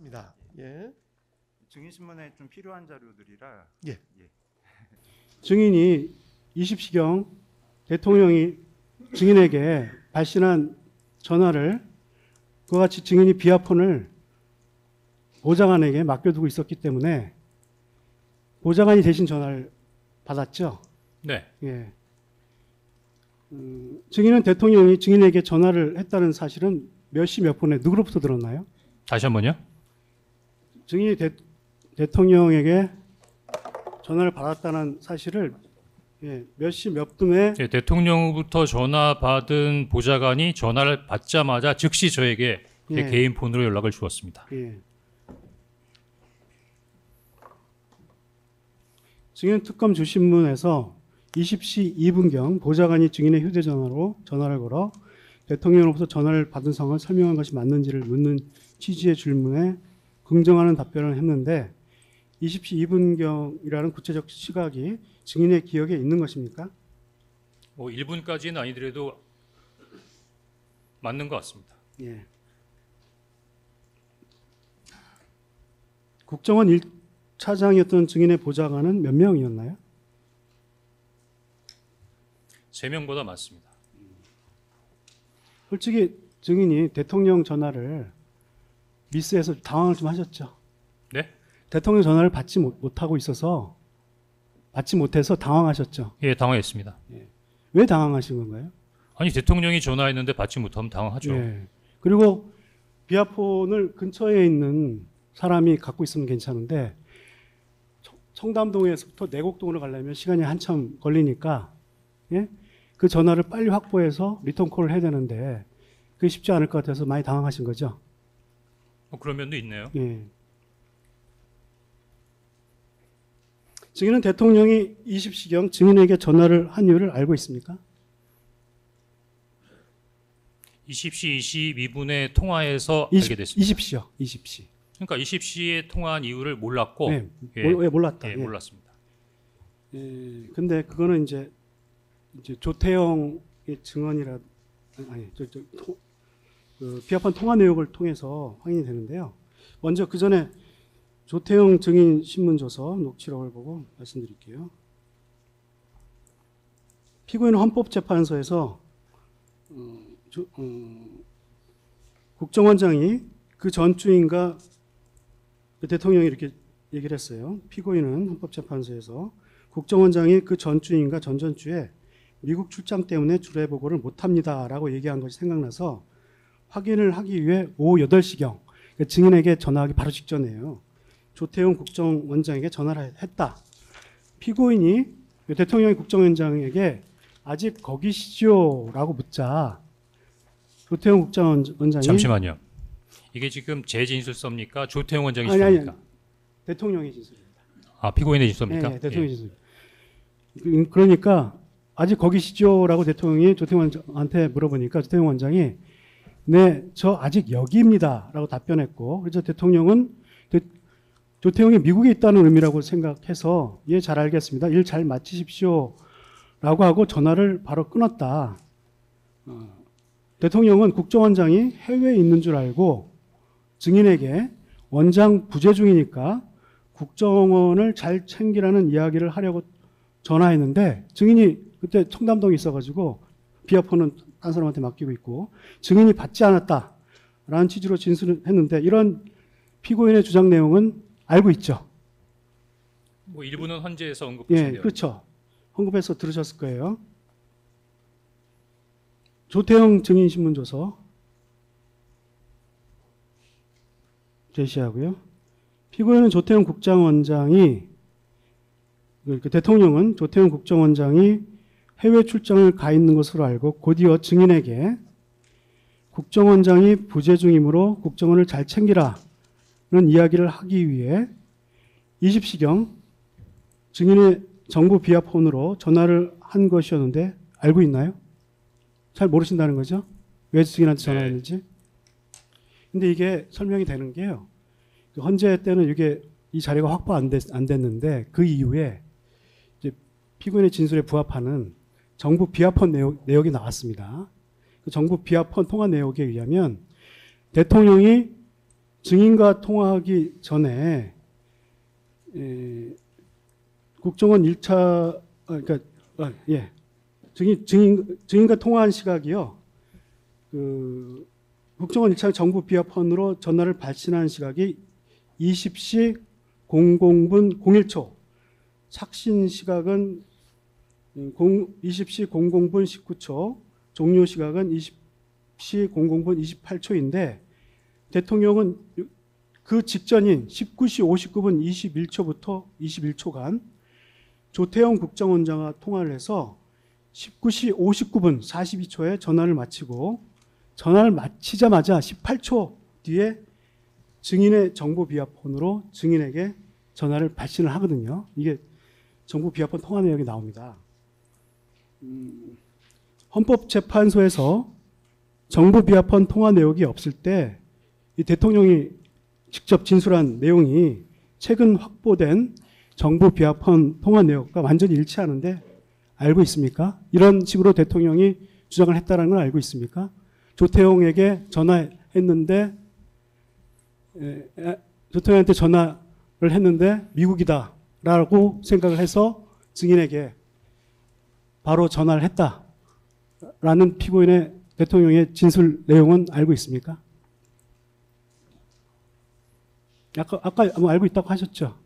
입니다. 예. 증인신문에 좀 필요한 자료들이라. 예. 증인이 20시경 대통령이 증인에게 발신한 전화를 그와 같이 증인이 비아폰을 보좌관에게 맡겨두고 있었기 때문에 보좌관이 대신 전화를 받았죠. 네. 예. 증인은 대통령이 증인에게 전화를 했다는 사실은 몇 시 몇 분에 누구로부터 들었나요? 다시 한번요. 증인이 대통령에게 전화를 받았다는 사실을 몇 시 몇 분에 예, 대통령부터 전화 받은 보좌관이 전화를 받자마자 즉시 저에게 제 예. 개인 폰으로 연락을 주었습니다. 예. 증인 특검 주신문에서 20시 2분경 보좌관이 증인의 휴대전화로 전화를 걸어 대통령으로부터 전화를 받은 상황을 설명한 것이 맞는지를 묻는 취지의 질문에 긍정하는 답변을 했는데 20시 2분경이라는 구체적 시각이 증인의 기억에 있는 것입니까? 뭐 1분까지는 아니더라도 맞는 것 같습니다. 예. 국정원 1차장이었던 증인의 보좌관은 몇 명이었나요? 3명보다 많습니다. 솔직히 증인이 대통령 전화를 미스해서 당황을 좀 하셨죠. 네? 대통령 전화를 받지 못하고 있어서 받지 못해서 당황하셨죠. 예, 당황했습니다. 왜 당황하신 건가요? 아니 대통령이 전화했는데 받지 못하면 당황하죠. 예. 그리고 비아폰을 근처에 있는 사람이 갖고 있으면 괜찮은데 청담동에서부터 내곡동으로 가려면 시간이 한참 걸리니까 예? 그 전화를 빨리 확보해서 리턴콜을 해야 되는데 그게 쉽지 않을 것 같아서 많이 당황하신 거죠. 그런 면도 있네요. 예. 증인은 대통령이 20시경 증인에게 전화를 한 이유를 알고 있습니까? 20시 22분에 통화해서 알게 됐습니다. 20시요. 20시. 그러니까 20시에 통화한 이유를 몰랐고 네. 예, 왜 몰랐다. 예, 예. 몰랐습니다. 예. 근데 그거는 이제 조태영의 증언이라 아니 그 비아폰 통화 내역을 통해서 확인이 되는데요. 먼저 그 전에 조태영 증인 신문조서 녹취록을 보고 말씀드릴게요. 피고인은 헌법재판소에서 국정원장이 그 전주인가 대통령이 이렇게 얘기를 했어요. 피고인은 헌법재판소에서 국정원장이 그 전주인가 전전주에 미국 출장 때문에 주례 보고를 못합니다라고 얘기한 것이 생각나서 확인을 하기 위해 오후 8시경 그러니까 증인에게 전화하기 바로 직전이에요. 조태용 국정원장에게 전화를 했다. 피고인이 대통령이 국정원장에게 아직 거기시죠? 라고 묻자 조태용 국정원장이 잠시만요. 이게 지금 제 진술서입니까? 조태용 원장이 아니, 진술입니까? 대통령의 진술입니다. 아, 피고인의 진술입니까? 네, 대통령의 진술. 그러니까 아직 거기시죠? 라고 대통령이 조태용 원장한테 물어보니까 조태용 원장이 네, 저 아직 여기입니다. 라고 답변했고 그래서 대통령은 조태용이 미국에 있다는 의미라고 생각해서 예, 잘 알겠습니다. 일 잘 마치십시오. 라고 하고 전화를 바로 끊었다. 대통령은 국정원장이 해외에 있는 줄 알고 증인에게 원장 부재 중이니까 국정원을 잘 챙기라는 이야기를 하려고 전화했는데 증인이 그때 청담동에 있어가지고 비아폰은 딴 사람한테 맡기고 있고 증인이 받지 않았다라는 취지로 진술을 했는데 이런 피고인의 주장 내용은 알고 있죠. 뭐 일부는 헌재에서 언급하신 예, 내용. 그렇죠. 언급해서 들으셨을 거예요. 조태영 증인 신문조서 제시하고요. 피고인은 조태영 국정원장이 대통령은 조태영 국정원장이 해외 출장을 가 있는 것으로 알고 곧이어 증인에게 국정원장이 부재 중이므로 국정원을 잘 챙기라는 이야기를 하기 위해 20시경 증인의 정부 비아폰으로 전화를 한 것이었는데 알고 있나요? 잘 모르신다는 거죠? 왜 증인한테 전화했는지? 근데 이게 설명이 되는 게요. 헌재 때는 이게 이 자료가 확보 안 됐는데 그 이후에 이제 피고인의 진술에 부합하는 정부 비아폰 내역이 나왔습니다. 그 정부 비아폰 통화 내역에 의하면 대통령이 증인과 통화하기 전에 국정원 1차 증인과 통화한 시각이요. 그 국정원 1차 정부 비화폰으로 전화를 발신한 시각이 20시 00분 01초. 착신 시각은 20시 00분 19초. 종료 시각은 20시 00분 28초인데 대통령은 그 직전인 19시 59분 21초부터 21초간 조태영 국정원장과 통화를 해서 19시 59분 42초에 전화를 마치고 전화를 마치자마자 18초 뒤에 증인의 정보 비화폰으로 증인에게 전화를 발신을 하거든요. 이게 정보 비화폰 통화 내역이 나옵니다. 헌법재판소에서 정보 비화폰 통화 내역이 없을 때 이 대통령이 직접 진술한 내용이 최근 확보된 정보 비화폰 통화 내역과 완전히 일치하는데 알고 있습니까? 이런 식으로 대통령이 주장을 했다는 걸 알고 있습니까? 조태용에게 전화했는데 조태용한테 전화를 했는데 미국이다라고 생각을 해서 증인에게 바로 전화를 했다라는 피고인의 대통령의 진술 내용은 알고 있습니까? 아까 뭐 알고 있다고 하셨죠?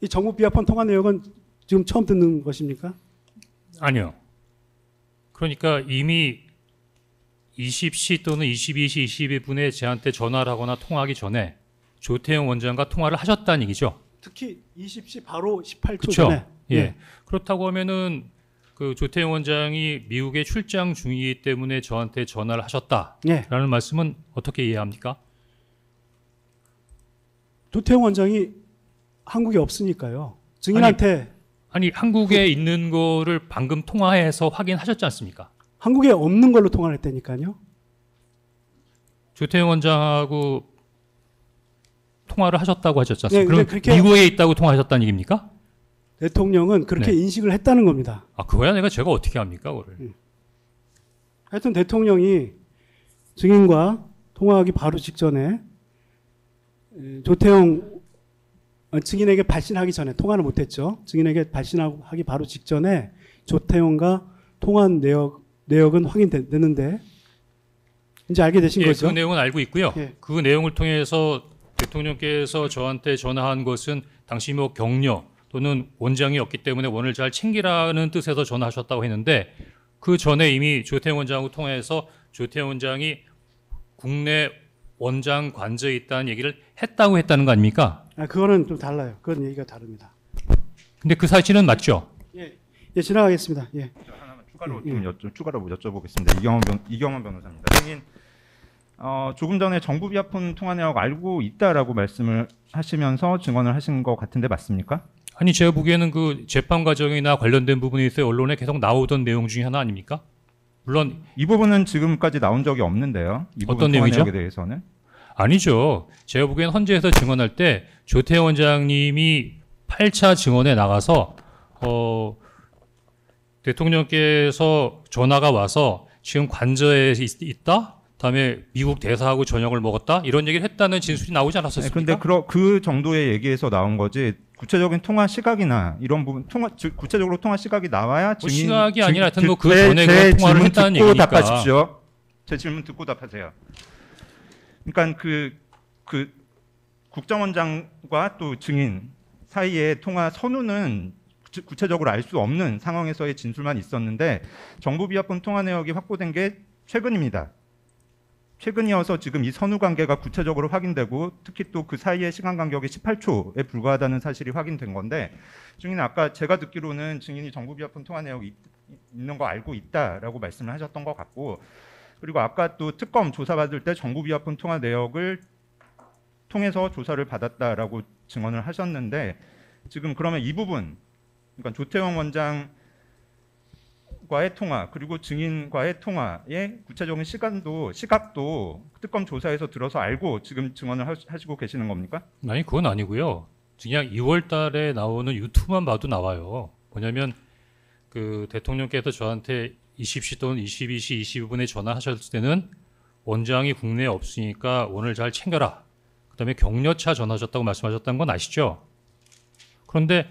이 정부 비화폰 통화 내역은 지금 처음 듣는 것입니까? 아니요. 그러니까 이미 20시 또는 22시 22분에 저한테 전화를 하거나 통화하기 전에 조태영 원장과 통화를 하셨다는 얘기죠. 특히 20시 바로 18초 그쵸? 전에. 예. 그렇다고 하면은 그 조태영 원장이 미국에 출장 중이기 때문에 저한테 전화를 하셨다라는 말씀은 어떻게 이해합니까? 조태영 원장이 한국에 없으니까요. 증인한테 아니 한국에 있는 거를 방금 통화해서 확인하셨지 않습니까? 한국에 없는 걸로 통화를 했다니까요. 조태영 원장하고 통화를 하셨다고 하셨지 않습니까? 네, 그럼 미국에 있다고 통화하셨다는 얘기입니까? 대통령은 그렇게 네. 인식을 했다는 겁니다. 아 그거야 제가 어떻게 합니까 그거를? 하여튼 대통령이 증인과 통화하기 바로 직전에 조태영 증인에게 발신하기 전에 통화를 못했죠. 증인에게 발신하기 바로 직전에 조태영과 통화한 내역은 확인됐는데 이제 알게 되신 예, 거죠. 그 내용은 알고 있고요. 예. 그 내용을 통해서 대통령께서 저한테 전화한 것은 당시 뭐 격려 또는 원장이 없기 때문에 원을 잘 챙기라는 뜻에서 전화하셨다고 했는데 그 전에 이미 조태영 원장하고 통화해서 조태영 원장이 국내 원장 관저에 있다는 얘기를 했다는 거 아닙니까? 그거는 좀 달라요. 그건 얘기가 다릅니다. 근데 그 사실은 맞죠? 예, 지나가겠습니다. 예. 하나만 추가로 여쭤보겠습니다. 이경원 변호사입니다. 증인, 조금 전에 정부 비화폰 통화 내역 알고 있다라고 말씀을 하시면서 증언을 하신 것 같은데 맞습니까? 아니 제가 보기에는 그 재판 과정이나 관련된 부분에 있어 언론에 계속 나오던 내용 중에 하나 아닙니까? 물론 이 부분은 지금까지 나온 적이 없는데요. 이 부분 어떤 통화 내용이죠? 내역에 대해서는 아니죠. 제가 보기엔 헌재에서 증언할 때 조태영 원장님이 8차 증언에 나가서 대통령께서 전화가 와서 지금 관저에 있다? 다음에 미국 대사하고 저녁을 먹었다? 이런 얘기를 했다는 진술이 나오지 않았었습니까? 그런데 그 정도의 얘기에서 나온 거지 구체적인 통화 시각이나 이런 부분 구체적으로 통화 시각이 나와야 뭐 시각이 아니라 하여튼 뭐 그 전에 그 통화를 했다는 듣고 얘기니까. 답하십시오. 제 질문 듣고 답하세요. 그러니까 그 국정원장과 또 증인 사이의 통화 선우는 구체적으로 알 수 없는 상황에서의 진술만 있었는데 정부 비화폰 통화 내역이 확보된 게 최근입니다. 최근이어서 지금 이 선후 관계가 구체적으로 확인되고 특히 또 그 사이의 시간 간격이 18초에 불과하다는 사실이 확인된 건데 증인은 아까 제가 듣기로는 증인이 정부 비화폰 통화 내역이 있는 거 알고 있다라고 말씀을 하셨던 것 같고 그리고 아까 또 특검 조사받을 때 정부 비화폰 통화 내역을 통해서 조사를 받았다라고 증언을 하셨는데 지금 그러면 이 부분 그러니까 조태영 원장과의 통화 그리고 증인과의 통화의 구체적인 시각도 특검 조사에서 들어서 알고 지금 증언을 하시고 계시는 겁니까? 아니 그건 아니고요. 그냥 2월 달에 나오는 유튜브만 봐도 나와요. 뭐냐면 그 대통령께서 저한테 20시 또는 22시 22분에 전화하셨을 때는 원장이 국내에 없으니까 원을 잘 챙겨라 그다음에 격려차 전화하셨다고 말씀하셨다는 건 아시죠? 그런데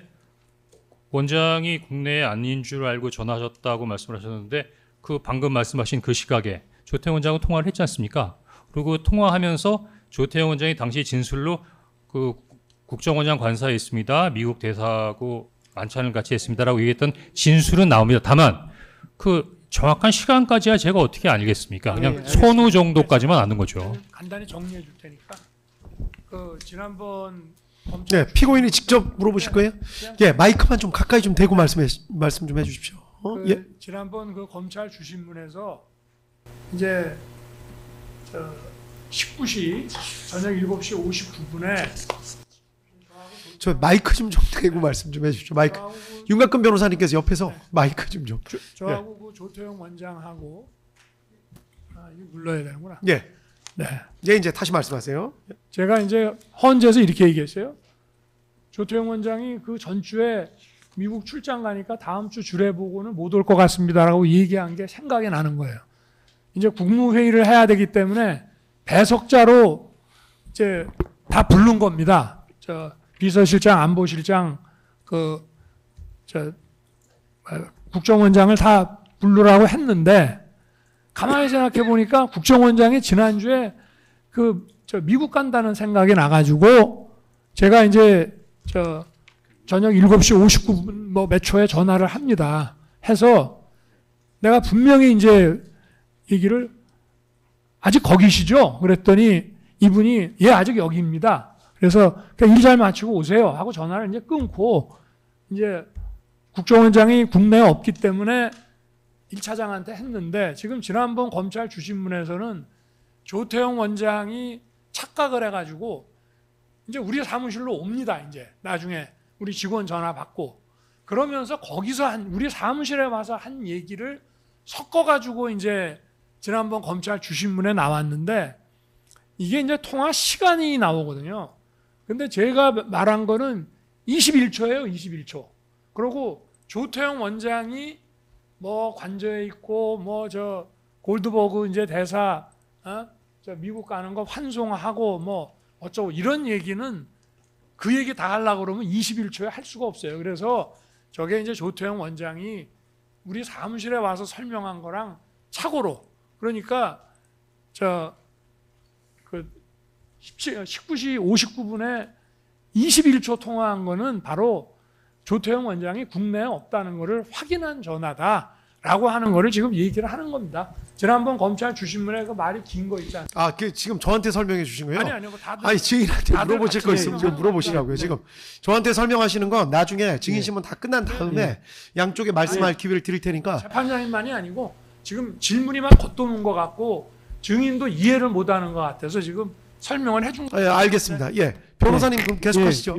원장이 국내에 아닌 줄 알고 전화하셨다고 말씀하셨는데 그 방금 말씀하신 그 시각에 조태영 원장하고 통화를 했지 않습니까? 그리고 통화하면서 조태영 원장이 당시 진술로 그 국정원장 관사에 있습니다. 미국 대사하고 만찬을 같이 했습니다라고 얘기했던 진술은 나옵니다. 다만 그 정확한 시간까지야 제가 어떻게 알겠습니까? 그냥 선후 정도까지만 아는 거죠. 간단히 정리해 줄 테니까 그 지난번 검찰 네, 피고인이 직접 물어보실 거예요? 예, 마이크만 좀 가까이 좀 대고 말씀 좀 해주십시오. 그 예. 지난번 그 검찰 주신문에서 이제 19시 저녁 7시 59분에 저 마이크 좀 대고 말씀 좀 해주십시오. 마이크. 윤곽근 변호사님께서 옆에서 마이크 좀. 저하고 그 조태영 원장하고 이거 눌러야 되는구나. 예. 네. 예, 이제 다시 말씀하세요. 제가 이제 헌재에서 이렇게 얘기했어요. 조태영 원장이 그 전주에 미국 출장 가니까 다음 주 주례 보고는 못 올 것 같습니다라고 얘기한 게 생각이 나는 거예요. 이제 국무회의를 해야 되기 때문에 배석자로 이제 다 부른 겁니다. 저 비서실장, 안보실장, 국정원장을 다 부르라고 했는데 가만히 생각해 보니까 국정원장이 지난주에 미국 간다는 생각이 나가지고 제가 이제 저녁 7시 59분 뭐 몇 초에 전화를 합니다. 해서 내가 분명히 이제 얘기를 아직 거기시죠? 그랬더니 이분이 예, 아직 여기입니다. 그래서 일 잘 마치고 오세요 하고 전화를 이제 끊고 이제 국정원장이 국내에 없기 때문에 1차장한테 했는데 지금 지난번 검찰 주신문에서는 조태영 원장이 착각을 해가지고 이제 우리 사무실로 옵니다. 이제 나중에 우리 직원 전화 받고 그러면서 거기서 우리 사무실에 와서 한 얘기를 섞어가지고 이제 지난번 검찰 주신문에 나왔는데 이게 이제 통화 시간이 나오거든요. 근데 제가 말한 거는 21초예요. 21초. 그리고 조태영 원장이 뭐 관저에 있고 뭐 저 골드버그 이제 대사 저 미국 가는 거 환송하고 뭐 어쩌고 이런 얘기는 그 얘기 다 하려고 그러면 21초에 할 수가 없어요. 그래서 저게 이제 조태영 원장이 우리 사무실에 와서 설명한 거랑 착오로 그러니까 19시 59분에 21초 통화한 거는 바로 조태영 원장이 국내에 없다는 것을 확인한 전화다라고 하는 거를 지금 얘기를 하는 겁니다. 지난번 검찰 주신문에 그 말이 긴 거 있잖아요. 아, 지금 저한테 설명해 주신 거예요? 아니요. 뭐 다들 아니, 증인한테 다들 물어보실 거 같이 있으면 얘기하는 물어보시라고요. 거예요. 지금 저한테 설명하시는 건 나중에 증인신문 다 끝난 다음에 양쪽에 말씀할 기회를 드릴 테니까. 재판장님만이 아니고 지금 질문이만 겉도는 것 같고 증인도 이해를 못하는 것 같아서 지금 설명을 해준 거예요. 예, 알겠습니다. 예, 변호사님 그럼 계속하시죠.